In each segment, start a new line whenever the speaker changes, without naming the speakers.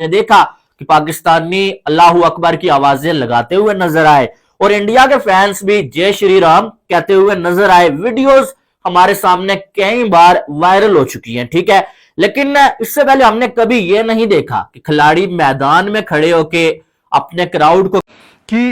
देखा कि पाकिस्तानी अल्लाह अकबर की आवाजें लगाते हुए नजर आए और इंडिया के फैंस भी जय श्री राम कहते हुए नजर आए। वीडियोस हमारे सामने कई बार वायरल हो चुकी हैं, ठीक है। लेकिन इससे पहले हमने कभी यह नहीं देखा कि खिलाड़ी मैदान में खड़े होके अपने क्राउड को
कि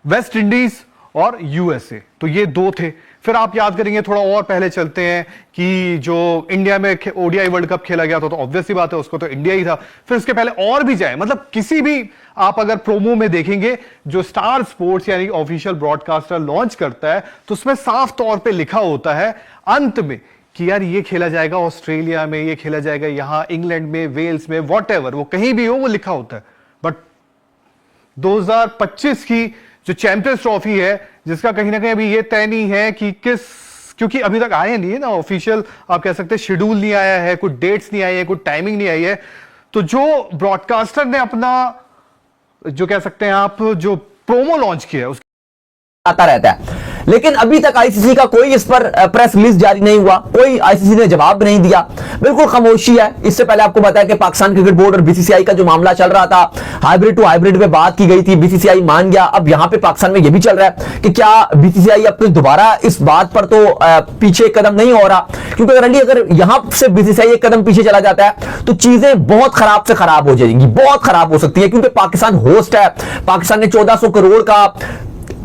वेस्ट इंडीज और यूएसए, तो ये दो थे। फिर आप याद करेंगे, थोड़ा और पहले चलते हैं कि जो इंडिया में ओडीआई वर्ल्ड कप खेला गया था, तो ऑब्वियस सी बात है उसको तो इंडिया ही था। फिर उसके पहले और भी जाए, मतलब किसी भी आप अगर प्रोमो में देखेंगे जो स्टार स्पोर्ट्स यानी ऑफिशियल ब्रॉडकास्टर लॉन्च करता है, तो उसमें साफ तौर पे लिखा होता है अंत में कि यार ये खेला जाएगा ऑस्ट्रेलिया में, ये खेला जाएगा यहां इंग्लैंड में, वेल्स में, वॉट एवर, वो कहीं भी हो वो लिखा होता है। बट 2025 की जो चैंपियंस ट्रॉफी है, जिसका कहीं ना कहीं अभी ये तय नहीं है कि किस, क्योंकि अभी तक आए नहीं है ना ऑफिशियल, आप कह सकते हैं शेड्यूल नहीं आया है, कुछ डेट्स नहीं आई है, कुछ टाइमिंग नहीं आई है। तो जो ब्रॉडकास्टर ने अपना, जो कह सकते हैं आप, जो प्रोमो लॉन्च किया है
आता रहता है, लेकिन अभी तक आईसीसी का कोई इस पर प्रेस रिलीज जारी नहीं हुआ, कोई आईसीसी ने जवाब नहीं दिया, बिल्कुल खामोशी है। इससे पहले आपको बताया कि पाकिस्तान क्रिकेट बोर्ड और बीसीसीआई का जो मामला चल रहा था, हाइब्रिड टू हाइब्रिड पे बात की गई थी, बीसीसीआई मान गया। अब यहां पे पाकिस्तान में यह भी चल रहा है कि क्या बीसीसीआई अब तो दोबारा इस बात पर तो पीछे कदम नहीं हो रहा, क्योंकि अगर यहां से बीसीसीआई एक कदम पीछे चला जाता है तो चीजें बहुत खराब से खराब हो जाएंगी, बहुत खराब हो सकती है, क्योंकि पाकिस्तान होस्ट है। पाकिस्तान ने 1400 करोड़ का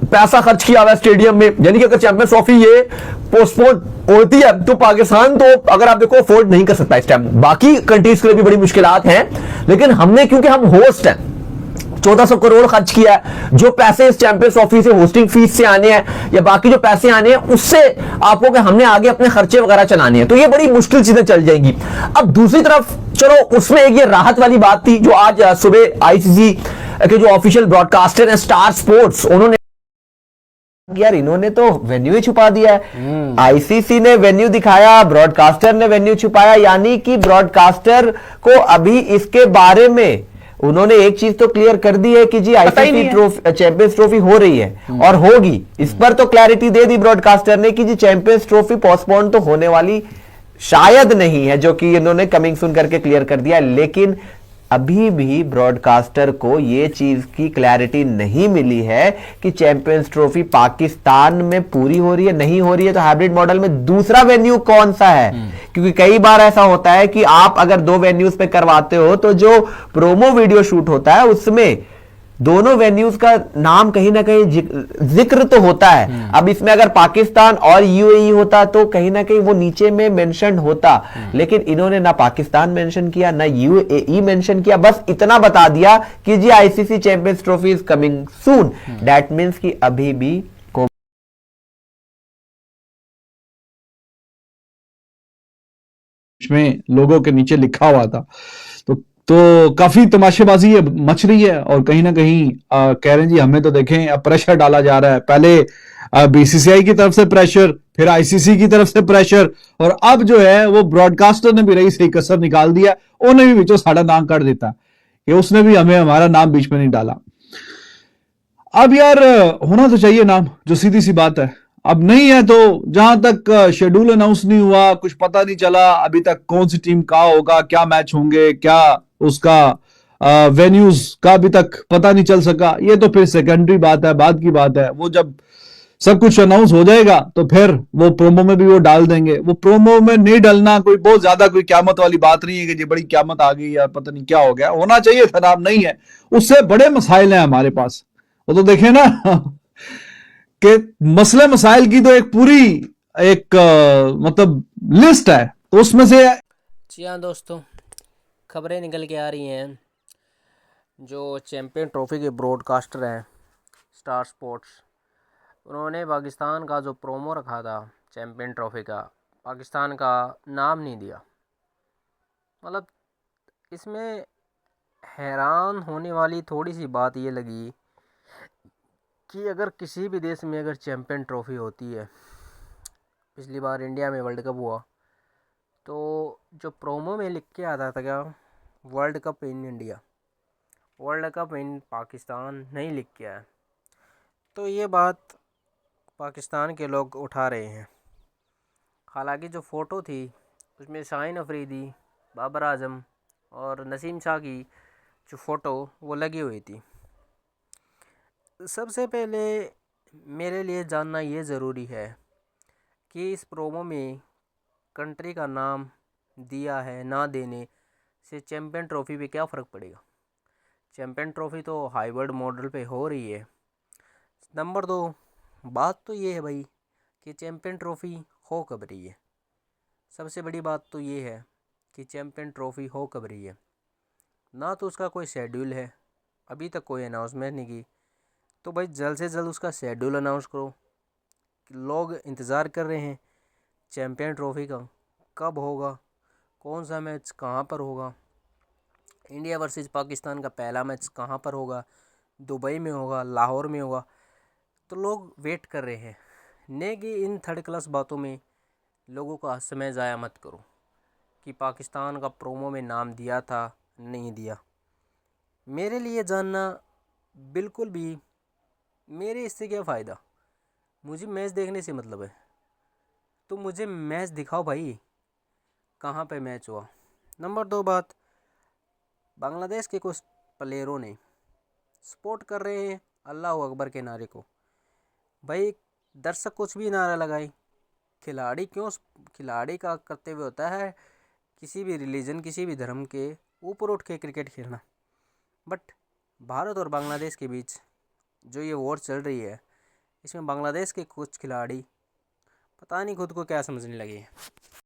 पैसा खर्च किया हुआ स्टेडियम में, यानी कि अगर चैंपियंस ट्रॉफी ये पोस्टपोन होती है तो पाकिस्तान तो अगर आप देखो अफोर्ड नहीं कर सकता इस टाइम। बाकी कंट्रीज के लिए भी बड़ी मुश्किलात हैं, लेकिन हमने, क्योंकि हम होस्ट हैं, 1400 करोड़ खर्च किया है, जो पैसे इस चैंपियंस ट्रॉफी से होस्टिंग फीस से आने हैं या बाकी जो पैसे आने हैं उससे आपको कि हमने आगे अपने खर्चे वगैरह चलाने हैं, तो ये बड़ी मुश्किल चीजें चल जाएंगी। अब दूसरी तरफ चलो उसमें एक ये राहत वाली बात थी जो आज सुबह आईसीसी के जो ऑफिशियल ब्रॉडकास्टर है स्टार स्पोर्ट्स, उन्होंने, यार इन्होंने तो वेन्यू ही छुपा दिया है। आईसीसी ने वेन्यू दिखाया, ब्रॉडकास्टर ने वेन्यू छुपाया, यानी कि ब्रॉडकास्टर को अभी इसके बारे में उन्होंने एक चीज तो क्लियर कर दी है कि जी आईसीसी ट्रॉफी, चैंपियंस ट्रॉफी हो रही है और होगी। इस पर तो क्लैरिटी दे दी ब्रॉडकास्टर ने कि जी चैंपियंस ट्रॉफी पोस्टपोन तो होने वाली शायद नहीं है, जो कि इन्होंने कमिंग सून करके क्लियर कर दिया। लेकिन अभी भी ब्रॉडकास्टर को यह चीज की क्लैरिटी नहीं मिली है कि चैंपियंस ट्रॉफी पाकिस्तान में पूरी हो रही है, नहीं हो रही है, तो हाइब्रिड मॉडल में दूसरा वेन्यू कौन सा है। क्योंकि कई बार ऐसा होता है कि आप अगर दो वेन्यूज पे करवाते हो तो जो प्रोमो वीडियो शूट होता है उसमें दोनों वेन्यूज का नाम कहीं ना कहीं जिक्र तो होता है। अब इसमें अगर पाकिस्तान और यूएई होता तो कहीं ना कहीं वो नीचे में मेंशन होता, लेकिन इन्होंने ना पाकिस्तान मेंशन किया ना यूएई मेंशन किया, बस इतना बता दिया कि जी ICC champions trophy is coming soon. That means कि अभी भी
में लोगों के नीचे लिखा हुआ था। तो काफी तमाशेबाजी है मच रही है, और कहीं ना कहीं कह रहे हैं जी हमें तो देखें अब प्रेशर डाला जा रहा है। पहले बीसीसीआई की तरफ से प्रेशर, फिर आईसीसी की तरफ से प्रेशर, और अब जो है वो ब्रॉडकास्टर ने भी रही सही कसर निकाल दिया, उन्हें भी बीचों साड़ा नाम कर देता कि उसने भी हमें हमारा नाम बीच में नहीं डाला। अब यार होना तो चाहिए नाम, जो सीधी सी बात है। अब नहीं है तो जहां तक शेड्यूल अनाउंस नहीं हुआ, कुछ पता नहीं चला अभी तक कौन सी टीम कहां होगा, क्या मैच होंगे, क्या उसका वेन्यूज का अभी तक पता नहीं चल सका। ये तो फिर सेकेंडरी बात है, बाद की बात है। वो जब सब कुछ अनाउंस हो जाएगा तो फिर वो प्रोमो में भी वो डाल देंगे। वो प्रोमो में नहीं डालना कोई बहुत ज्यादा कोई क्यामत वाली बात नहीं है कि ये बड़ी क्यामत आ गई या पता नहीं क्या हो गया। होना चाहिए था, नाम नहीं है, उससे बड़े मसाइल हैं हमारे पास। वो तो देखें ना कि मसले मसाइल की तो एक पूरी एक मतलब लिस्ट है, तो उसमें से।
जी हाँ दोस्तों, खबरें निकल के आ रही हैं। जो चैंपियन ट्रॉफी के ब्रॉडकास्टर हैं स्टार स्पोर्ट्स, उन्होंने पाकिस्तान का जो प्रोमो रखा था चैंपियन ट्रॉफी का, पाकिस्तान का नाम नहीं दिया। मतलब इसमें हैरान होने वाली थोड़ी सी बात ये लगी कि अगर किसी भी देश में अगर चैंपियन ट्रॉफी होती है, पिछली बार इंडिया में वर्ल्ड कप हुआ, तो जो प्रोमो में लिख के आता था क्या, world cup in India, world cup in Pakistan नहीं लिख के आया। तो ये बात पाकिस्तान के लोग उठा रहे हैं। हालांकि जो फ़ोटो थी उसमें शाहीन अफरीदी, बाबर आजम और नसीम शाह की जो फ़ोटो वो लगी हुई थी। सबसे पहले मेरे लिए जानना ये ज़रूरी है कि इस प्रोमो में कंट्री का नाम दिया है ना देने से चैम्पियन ट्रॉफी पे क्या फ़र्क पड़ेगा। चैम्पियन ट्रॉफी तो हाइवर्ड मॉडल पे हो रही है। नंबर 2, बात तो ये है भाई कि चैम्पियन ट्रॉफी हो कब रही है। सबसे बड़ी बात तो ये है कि चैम्पियन ट्रॉफी हो कब रही है। ना तो उसका कोई शेड्यूल है, अभी तक कोई अनाउंसमेंट नहीं की। तो भाई जल्द से जल्द उसका शेड्यूल अनाउंस करो। लोग इंतज़ार कर रहे हैं चैम्पियन ट्रॉफी का, कब होगा, कौन सा मैच कहाँ पर होगा, इंडिया वर्सेस पाकिस्तान का पहला मैच कहाँ पर होगा, दुबई में होगा, लाहौर में होगा। तो लोग वेट कर रहे हैं। ने कि इन थर्ड क्लास बातों में लोगों का समय ज़ाया मत करो कि पाकिस्तान का प्रोमो में नाम दिया था नहीं दिया। मेरे लिए जानना बिल्कुल भी, मेरे इससे क्या फ़ायदा, मुझे मैच देखने से मतलब है। तो मुझे मैच दिखाओ भाई, कहाँ पे मैच हुआ। नंबर 2 बात, बांग्लादेश के कुछ प्लेयरों ने सपोर्ट कर रहे हैं अल्लाह अकबर के नारे को। भाई दर्शक कुछ भी नारा लगाए, खिलाड़ी का कर्तव्य होता है किसी भी रिलीजन, किसी भी धर्म के ऊपर उठ के क्रिकेट खेलना। बट भारत और बांग्लादेश के बीच जो ये वॉर चल रही है, इसमें बांग्लादेश के कुछ खिलाड़ी पता नहीं खुद को क्या समझने लगे हैं।